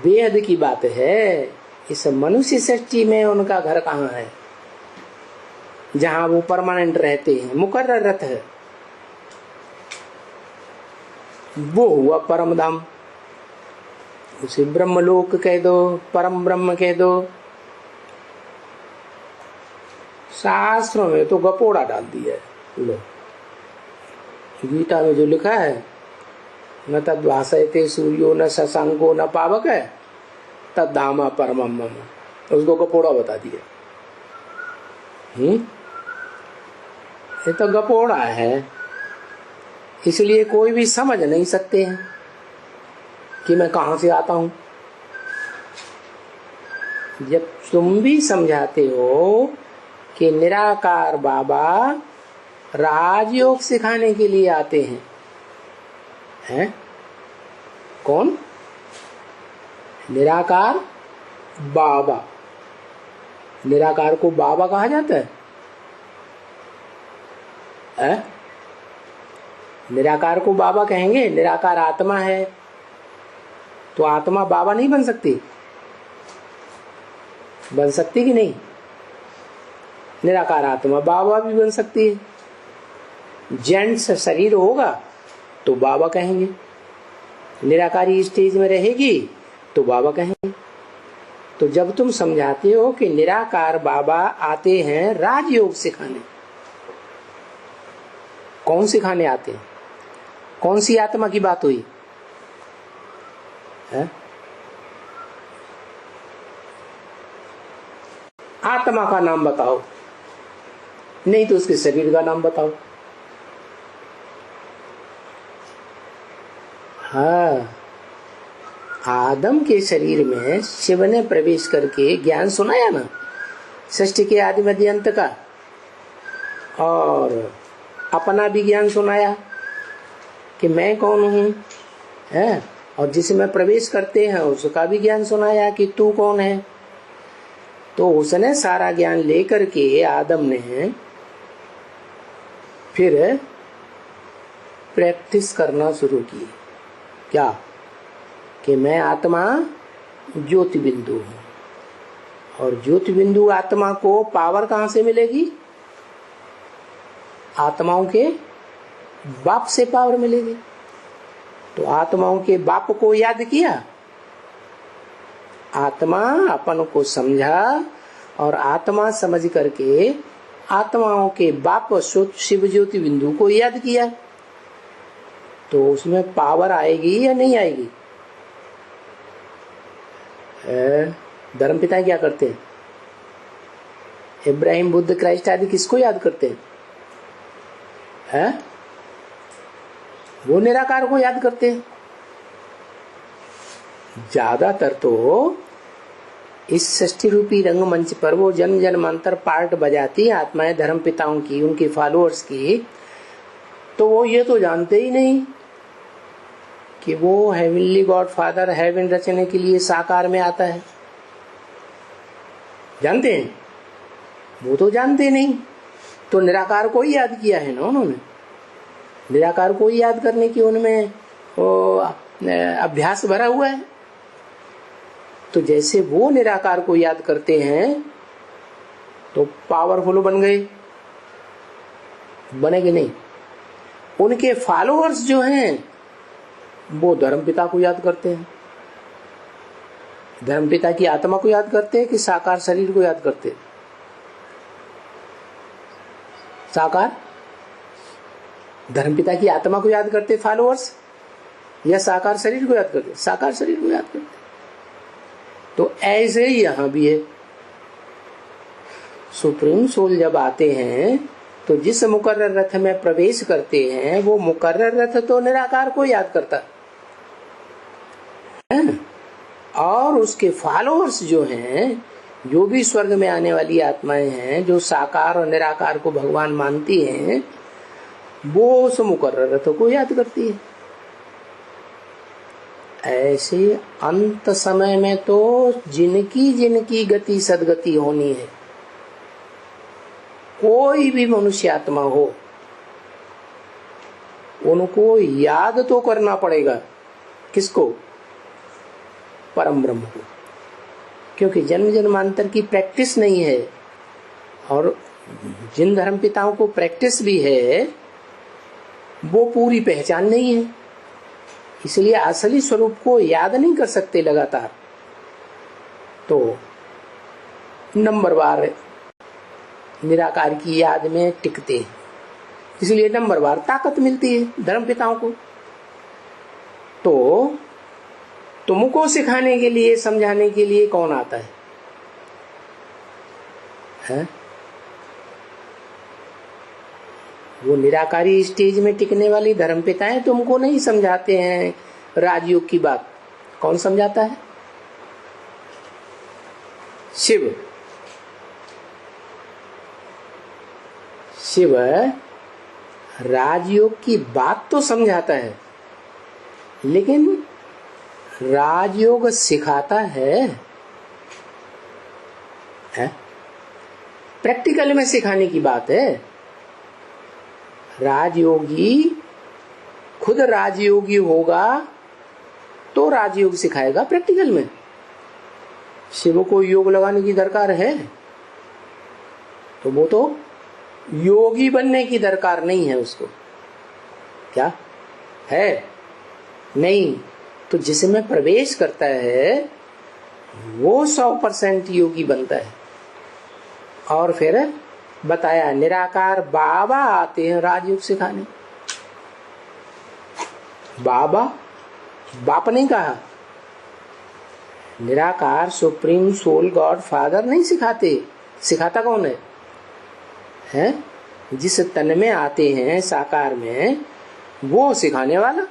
बेहद की बात है। इस मनुष्य सृष्टि में उनका घर कहाँ है जहां वो परमानेंट रहते हैं, मुकर्रर रथ है। वो हुआ परम धाम, उसे ब्रह्मलोक कह दो, परम ब्रह्म कह दो। शास्त्रों में तो गपोड़ा डाल दिया है। लो, गीता में जो लिखा है, न तद्भासयते सूर्यो न शशांको न पावक है तद्धामा परमम मम, उसको गपोड़ा बता दिया। ये तो गपोड़ा है, इसलिए कोई भी समझ नहीं सकते हैं कि मैं कहां से आता हूं। जब तुम भी समझाते हो कि निराकार बाबा राजयोग सिखाने के लिए आते हैं, कौन? निराकार बाबा। निराकार को बाबा कहा जाता है? निराकार को बाबा कहेंगे? निराकार आत्मा है, तो आत्मा बाबा नहीं बन सकती? बन सकती कि नहीं? निराकार आत्मा बाबा भी बन सकती है। जेंट्स शरीर होगा तो बाबा कहेंगे, निराकारी स्टेज में रहेगी तो बाबा कहेंगे। तो जब तुम समझाते हो कि निराकार बाबा आते हैं राजयोग सिखाने, कौन सिखाने आते हैं? कौन सी आत्मा की बात हुई है? आत्मा का नाम बताओ, नहीं तो उसके शरीर का नाम बताओ। हाँ, आदम के शरीर में शिव ने प्रवेश करके ज्ञान सुनाया ना, सृष्टि के आदि मध्य अंत का, और अपना भी ज्ञान सुनाया कि मैं कौन हूँ, है, और जिसमें प्रवेश करते हैं उसका भी ज्ञान सुनाया कि तू कौन है। तो उसने सारा ज्ञान लेकर के आदम ने फिर प्रैक्टिस करना शुरू की। क्या? कि मैं आत्मा ज्योति बिंदु हूं, और ज्योति बिंदु आत्मा को पावर कहां से मिलेगी? आत्माओं के बाप से पावर मिलेगी। तो आत्माओं के बाप को याद किया, आत्मा अपन को समझा, और आत्मा समझ करके आत्माओं के बाप शिव ज्योति बिंदु को याद किया, तो उसमें पावर आएगी या नहीं आएगी? धर्मपिता क्या करते हैं? इब्राहिम, बुद्ध, क्राइस्ट आदि किसको याद करते हैं? वो निराकार को याद करते हैं। ज्यादातर तो इस सृष्टि रूपी रंगमंच पर वो जन्म जन्मांतर पार्ट बजाती है आत्माएं धर्म पिताओं की, उनके फॉलोअर्स की, तो वो ये तो जानते ही नहीं कि वो हेवनली गॉड फादर हेवन रचने के लिए साकार में आता है। जानते हैं? वो तो जानते नहीं। तो निराकार को ही याद किया है ना उन्होंने, निराकार को ही याद करने की उनमें वो अभ्यास भरा हुआ है। तो जैसे वो निराकार को याद करते हैं तो पावरफुल बन गए, बनेगे नहीं? उनके फॉलोअर्स जो हैं वो धर्मपिता को याद करते हैं। धर्मपिता की आत्मा को याद करते हैं कि साकार शरीर को याद करते हैं? साकार धर्मपिता की आत्मा को याद करते फॉलोअर्स, या साकार शरीर को याद करते? साकार शरीर को याद करते। तो ऐसे ही यहां भी है। सुप्रीम सोल जब आते हैं तो जिस मुकर्रर रथ में प्रवेश करते हैं वो मुकर्रर रथ तो निराकार को याद करता है, और उसके फॉलोअर्स जो हैं, जो भी स्वर्ग में आने वाली आत्माएं हैं, जो साकार और निराकार को भगवान मानती हैं, वो उस मुकर्रर रथ को याद करती है। ऐसे अंत समय में तो जिनकी जिनकी गति सदगति होनी है, कोई भी मनुष्य आत्मा हो, उनको याद तो करना पड़ेगा। किसको? परम ब्रह्म को, क्योंकि जन्म जन्मांतर की प्रैक्टिस नहीं है, और जिन धर्म पिताओं को प्रैक्टिस भी है वो पूरी पहचान नहीं है, इसलिए असली स्वरूप को याद नहीं कर सकते लगातार। तो नंबरवार निराकार की याद में टिकते हैं, इसलिए नंबरवार ताकत मिलती है धर्म पिताओं को। तो तुमको सिखाने के लिए, समझाने के लिए कौन आता है? वो निराकारी स्टेज में टिकने वाली धर्म पिताएं तुमको नहीं समझाते हैं राजयोग की बात। कौन समझाता है? शिव। शिव राजयोग की बात तो समझाता है, लेकिन राजयोग सिखाता है? प्रैक्टिकल में सिखाने की बात है। राजयोगी खुद राजयोगी होगा तो राजयोग सिखाएगा प्रैक्टिकल में। शिव को योग लगाने की दरकार है तो वो तो योगी बनने की दरकार नहीं है उसको। क्या है? नहीं। तो जिसमें प्रवेश करता है वो 100% योगी बनता है। और फिर बताया निराकार बाबा आते हैं राजयोग सिखाने। बाबा, बाप नहीं कहा, निराकार सुप्रीम सोल गॉड फादर नहीं सिखाते। सिखाता कौन है? जिस तन में आते हैं साकार में, वो सिखाने वाला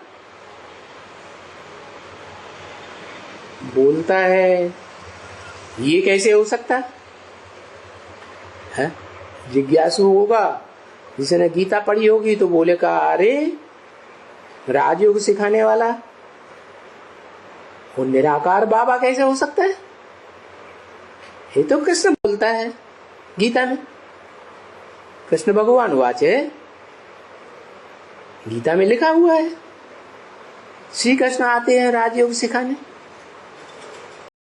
बोलता है। ये कैसे हो सकता है? जिज्ञासु होगा, जिसने गीता पढ़ी होगी तो बोलेगा अरे राजयोग सिखाने वाला वो निराकार बाबा कैसे हो सकता है? ये तो कृष्ण बोलता है गीता में। कृष्ण भगवान वाचे, गीता में लिखा हुआ है श्री कृष्ण आते हैं राजयोग सिखाने।